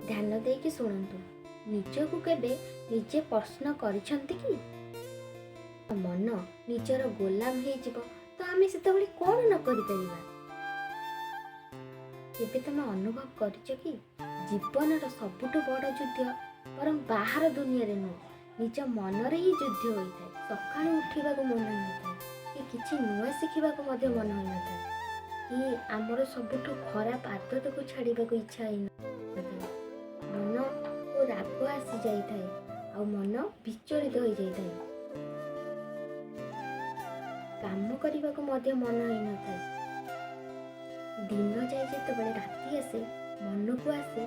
ଧ୍ୟାନ ଦେଇକି ଶୁଣନ୍ତୁ। ନିଜକୁ କେବେ ନିଜେ ପ୍ରଶ୍ନ କରିଛନ୍ତି କି? ମନ ନିଜର ଗୋଲାମ ହେଇଯିବ ତ ଆମେ ସେତେବେଳେ କ'ଣ ନ କରିପାରିବା? କେବେ ତମେ ଅନୁଭବ କରିଛ କି ଜୀବନର ସବୁଠୁ ବଡ଼ ଯୁଦ୍ଧ ବରଂ ବାହାର ଦୁନିଆରେ ନୁହଁ, ନିଜ ମନରେ ହିଁ ଯୁଦ୍ଧ ହୋଇଥାଏ। ସକାଳୁ ଉଠିବାକୁ ମନ ହୋଇନଥାଏ, କି କିଛି ନୂଆ ଶିଖିବାକୁ ମଧ୍ୟ ମନ ହୋଇନଥାଏ, କି ଆମର ସବୁଠୁ ଖରାପ ଆଦତକୁ ଛାଡ଼ିବାକୁ ଇଚ୍ଛା ହେଇନଥାଏ। ମନକୁ ରାଗ ଆସିଯାଇଥାଏ ଆଉ ମନ ବିଚଳିତ ହୋଇଯାଇଥାଏ। କାମ କରିବାକୁ ମଧ୍ୟ ମନ ହେଇନଥାଏ। ଦିନ ଯାଏ ଯେତେବେଳେ ରାତି ଆସେ, ମନକୁ ଆସେ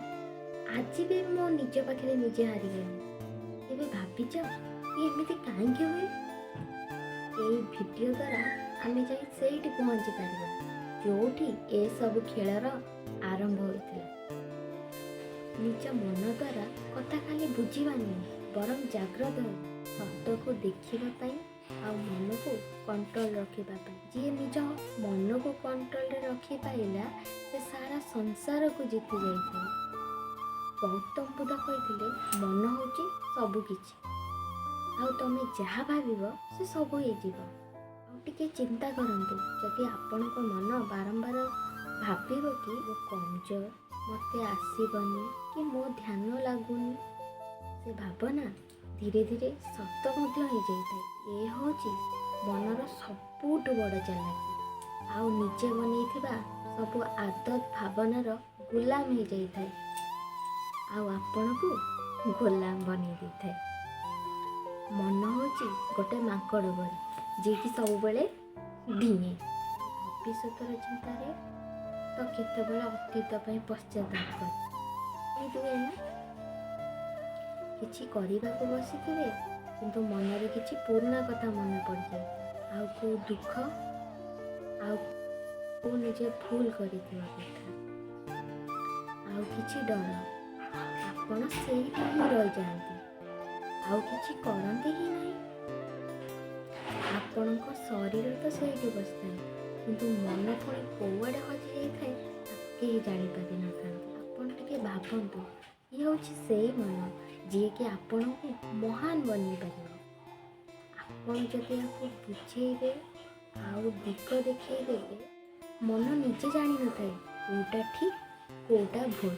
ଆଜି ବି ମୋ ନିଜ ପାଖରେ ନିଜେ ହାରିଗଲି। ଏବେ ଭାବିଛ ଏମିତି କାହିଁକି ହୁଏ? ଏଇ ଭିଡ଼ିଓ ଦ୍ୱାରା ଆମେ ଯାଇ ସେଇଠି ପହଞ୍ଚି ପାରିବା ଯୋଉଠି ଏସବୁ ଖେଳର ଆରମ୍ଭ ହୋଇଥିଲା। ନିଜ ମନ ଦ୍ୱାରା କଥା ଖାଲି ବୁଝିବା ନୁହେଁ, ବରଂ ଜାଗ୍ରତ ସତକୁ ଦେଖିବା ପାଇଁ ଆଉ ମନକୁ କଣ୍ଟ୍ରୋଲ ରଖିବା ପାଇଁ। ଯିଏ ନିଜ ମନକୁ କଣ୍ଟ୍ରୋଲରେ ରଖିପାରିଲା ସେ ସାରା ସଂସାରକୁ ଜିତି ଯାଇଥାଏ। ଗୌତମ ବୁଦ୍ଧ କହିଥିଲେ, ମନ ହେଉଛି ସବୁ କିଛି, ଆଉ ତମେ ଯାହା ଭାବିବ ସେ ସବୁ ହେଇଯିବ। ଆଉ ଟିକେ ଚିନ୍ତା କରନ୍ତୁ, ଯଦି ଆପଣଙ୍କ ମନ ବାରମ୍ବାର ଭାବିବ କି ମୁଁ କମଜୋର, ମୋତେ ଆସିବନି, କି ମୋ ଧ୍ୟାନ ଲାଗୁନି, ସେ ଭାବନା ଧୀରେ ଧୀରେ ସତ ମଧ୍ୟ ହେଇଯାଇଥାଏ। ଏ ହେଉଛି ମନର ସବୁଠୁ ବଡ଼ ଚାଲାକି। ଆଉ ନିଜେ ବନେଇଥିବା ସବୁ ଆଦତ ଭାବନାର ଗୋଲାମ ହେଇଯାଇଥାଏ ଆଉ ଆପଣଙ୍କୁ ଗୋଲାମ ବନେଇ ଦେଇଥାଏ। ମନ ହେଉଛି ଗୋଟେ ମାଙ୍କଡ଼ ପରି, ଯିଏକି ସବୁବେଳେ ଡିଏଁ ଭବିଷ୍ୟତର ଚିନ୍ତାରେ, ତ କେତେବେଳେ ଅତୀତ ପାଇଁ ପଶ୍ଚାତାପ କରେ। ଦୁଏ ନା କିଛି କରିବାକୁ ବସିଥିବେ କିନ୍ତୁ ମନରେ କିଛି ପୁରୁଣା କଥା ମନେ ପଡ଼ିଯାଏ, ଆଉ କେଉଁ ଦୁଃଖ, ଆଉ କେଉଁ ନିଜେ ଭୁଲ କରିଥିବା କଥା, ଆଉ କିଛି ଡର, ଆପଣ ସେଇଠି ହିଁ ରହିଯାଆନ୍ତି, ଆଉ କିଛି କରନ୍ତି ହିଁ ନାହିଁ। ଆପଣଙ୍କ ଶରୀର ତ ସେଇଠି ବସିଥାଏ କିନ୍ତୁ ମନ ପୁଣି କୁଆଡ଼େ ହଜିଯାଇଥାଏ ତାକୁ କେହି ଜାଣିପାରିନଥାନ୍ତି। ଆପଣ ଟିକେ ଭାବନ୍ତୁ, ଇଏ ହେଉଛି ସେଇ ମନ ଯିଏକି ଆପଣଙ୍କୁ ମହାନ ବନେଇ ପାରିବ। ଆପଣ ଯଦି ଏହାକୁ ବୁଝେଇବେ ଆଉ ଦିଗ ଦେଖେଇଦେବେ। ମନ ନିଜେ ଜାଣିନଥାଏ କେଉଁଟା ଠିକ୍ କେଉଁଟା ଭୁଲ,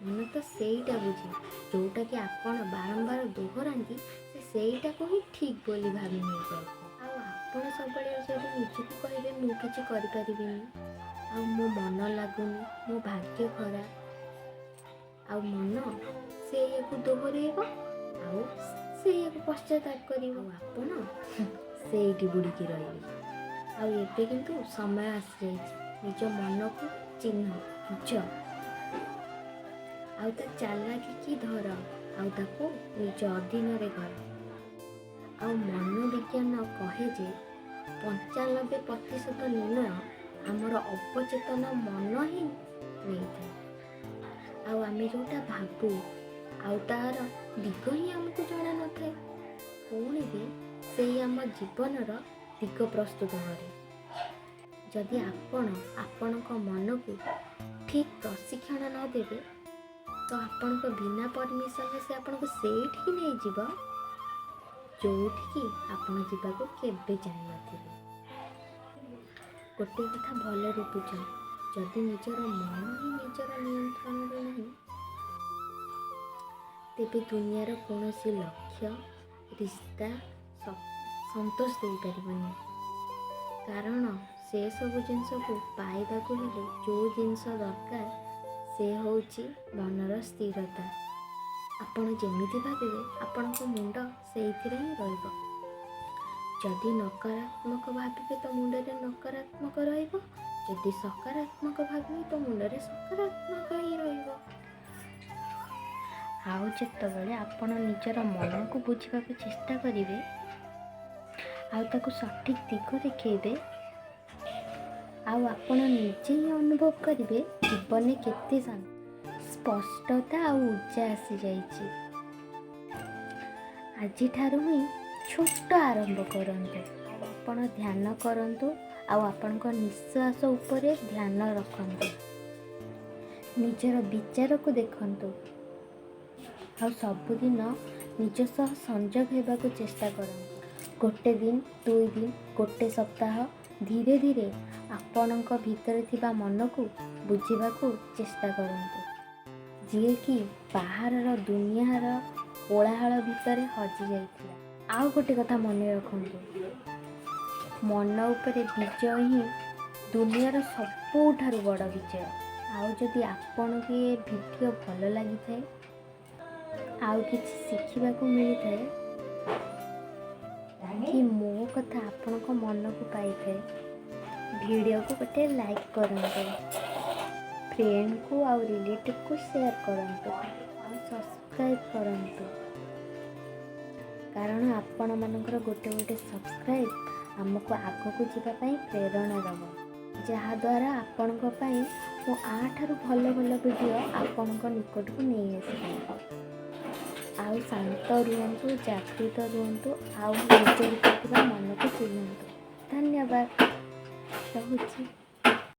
ମନ ତ ସେଇଟା ବୁଝେ ଯେଉଁଟାକି ଆପଣ ବାରମ୍ବାର ଦୋହରାନ୍ତି, ସେ ସେଇଟାକୁ ହିଁ ଠିକ୍ ବୋଲି ଭାବି ନେଇଯାଏ। ଆଉ ଆପଣ ସବୁବେଳେ ଯଦି ନିଜକୁ କହିବେ ମୁଁ କିଛି କରିପାରିବିନି, ଆଉ ମୋ ମନ ଲାଗୁନି, ମୋ ଭାଗ୍ୟ ଖରାପ, ଆଉ ମନ ସେଇଆକୁ ଦୋହରେଇବ ଆଉ ସେଇଆକୁ ପଶ୍ଚାତାପ କରିବ, ଆପଣ ସେଇଠି ବୁଡ଼ିକି ରହିବେ। ଆଉ ଏବେ କିନ୍ତୁ ସମୟ ଆସିଯାଇଛି, ନିଜ ମନକୁ ଚିହ୍ନ, ବୁଝ, ଆଉ ତା ଚାଲାକିକି ଧର, ଆଉ ତାକୁ ନିଜ ଅଧୀନରେ କର। ଆଉ ମନୋବିଜ୍ଞାନ କହେ ଯେ 95% ନିର୍ଣ୍ଣୟ ଆମର ଅବଚେତନ ମନ ହିଁ ନେଇଥାଏ। ଆଉ ଆମେ ଯେଉଁଟା ଭାବୁ ଆଉ ତାର ଦିଗ ହିଁ ଆମକୁ ଜଣା ନଥାଏ, ପୁଣି ବି ସେଇ ଆମ ଜୀବନର ଦିଗ ପ୍ରସ୍ତୁତ କରେ। ଯଦି ଆପଣ ଆପଣଙ୍କ ମନକୁ ଠିକ୍ ପ୍ରଶିକ୍ଷଣ ନ ଦେବେ ତ ଆପଣଙ୍କ ବିନା ପରମିଶନରେ ସେ ଆପଣଙ୍କୁ ସେଇଠି ହିଁ ନେଇଯିବ ଯେଉଁଠିକି ଆପଣ ଯିବାକୁ କେବେ ଚାହିଁନଥିବେ। ଗୋଟିଏ କଥା ଭଲରେ ବୁଝ, ଯଦି ନିଜର ମନ ହିଁ ନିଜର ନିୟନ୍ତ୍ରଣରେ ନାହିଁ, ତେବେ ଦୁନିଆର କୌଣସି ଲକ୍ଷ୍ୟ, ରିସ୍ତା ସନ୍ତୋଷ ଦେଇପାରିବନି। କାରଣ ସେସବୁ ଜିନିଷକୁ ପାଇବାକୁ ହେଲେ ଯେଉଁ ଜିନିଷ ଦରକାର ସେ ହେଉଛି ମନର ସ୍ଥିରତା। ଆପଣ ଯେମିତି ଭାବିବେ ଆପଣଙ୍କ ମୁଣ୍ଡ ସେଇଥିରେ ହିଁ ରହିବ। ଯଦି ନକାରାତ୍ମକ ଭାବିବେ ତ ମୁଣ୍ଡରେ ନକାରାତ୍ମକ ରହିବ, ଯଦି ସକାରାତ୍ମକ ଭାବିବେ ତ ମୁଣ୍ଡରେ ସକାରାତ୍ମକ ହିଁ ରହିବ। ଆଉ ଯେତେବେଳେ ଆପଣ ନିଜର ମନକୁ ବୁଝିବାକୁ ଚେଷ୍ଟା କରିବେ ଆଉ ତାକୁ ସଠିକ୍ ଦିଗ ଦେଖେଇବେ, ଆଉ ଆପଣ ନିଜେ ହିଁ ଅନୁଭବ କରିବେ ଜୀବନରେ କେତେ ସ୍ପଷ୍ଟତା ଆଉ ଉର୍ଜା ଆସିଯାଇଛି। ଆଜିଠାରୁ ହିଁ ଛୋଟ ଆରମ୍ଭ କରନ୍ତୁ, ଆଉ ଆପଣ ଧ୍ୟାନ କରନ୍ତୁ, ଆଉ ଆପଣଙ୍କ ନିଶ୍ୱାସ ଉପରେ ଧ୍ୟାନ ରଖନ୍ତୁ। ନିଜର ବିଚାରକୁ ଦେଖନ୍ତୁ ଆଉ ସବୁଦିନ ନିଜ ସହ ସଂଯୋଗ ହେବାକୁ ଚେଷ୍ଟା କରନ୍ତୁ। ଗୋଟେ ଦିନ, 2 ଦିନ, ଗୋଟେ ସପ୍ତାହ ଧୀରେ ଧୀରେ ଆପଣଙ୍କ ଭିତରେ ଥିବା ମନକୁ ବୁଝିବାକୁ ଚେଷ୍ଟା କରନ୍ତୁ, ଯିଏକି ବାହାରର ଦୁନିଆର କୋଳାହଳ ଭିତରେ ହଜି ଯାଇଥିଲା। ଆଉ ଗୋଟେ କଥା ମନେ ରଖନ୍ତୁ, ମନ ଉପରେ ବିଜୟ ହିଁ ଦୁନିଆର ସବୁଠାରୁ ବଡ଼ ବିଜୟ। ଆଉ ଯଦି ଆପଣଙ୍କୁ ଏ ଭିଡ଼ିଓ ଭଲ ଲାଗିଥାଏ, ଆଉ କିଛି ଶିଖିବାକୁ ମିଳିଥାଏ, କି ମୋ କଥା ଆପଣଙ୍କ ମନକୁ ପାଇଥାଏ, ଭିଡ଼ିଓକୁ ଗୋଟେ ଲାଇକ୍ କରନ୍ତୁ, ଫ୍ରେଣ୍ଡକୁ ଆଉ ରିଲେଟିଭକୁ ସେୟାର କରନ୍ତୁ, ଆଉ ସବସ୍କ୍ରାଇବ୍ କରନ୍ତୁ। କାରଣ ଆପଣମାନଙ୍କର ଗୋଟେ ଗୋଟେ ସବସ୍କ୍ରାଇବ୍ ଆମକୁ ଆଗକୁ ଯିବା ପାଇଁ ପ୍ରେରଣା ଦେବ, ଯାହାଦ୍ୱାରା ଆପଣଙ୍କ ପାଇଁ ମୁଁ ଆଠାରୁ ଭଲ ଭଲ ଭିଡ଼ିଓ ଆପଣଙ୍କ ନିକଟକୁ ନେଇ ଆସିପାରିବି। ଆଉ ଶାନ୍ତ ରୁହନ୍ତୁ, ଜାଗୃତ ରୁହନ୍ତୁ, ଆଉ ନିଜ ଭିତରେ ଥିବା ମନକୁ ଚିହ୍ନନ୍ତୁ। ଧନ୍ୟବାଦ, ରହୁଛି।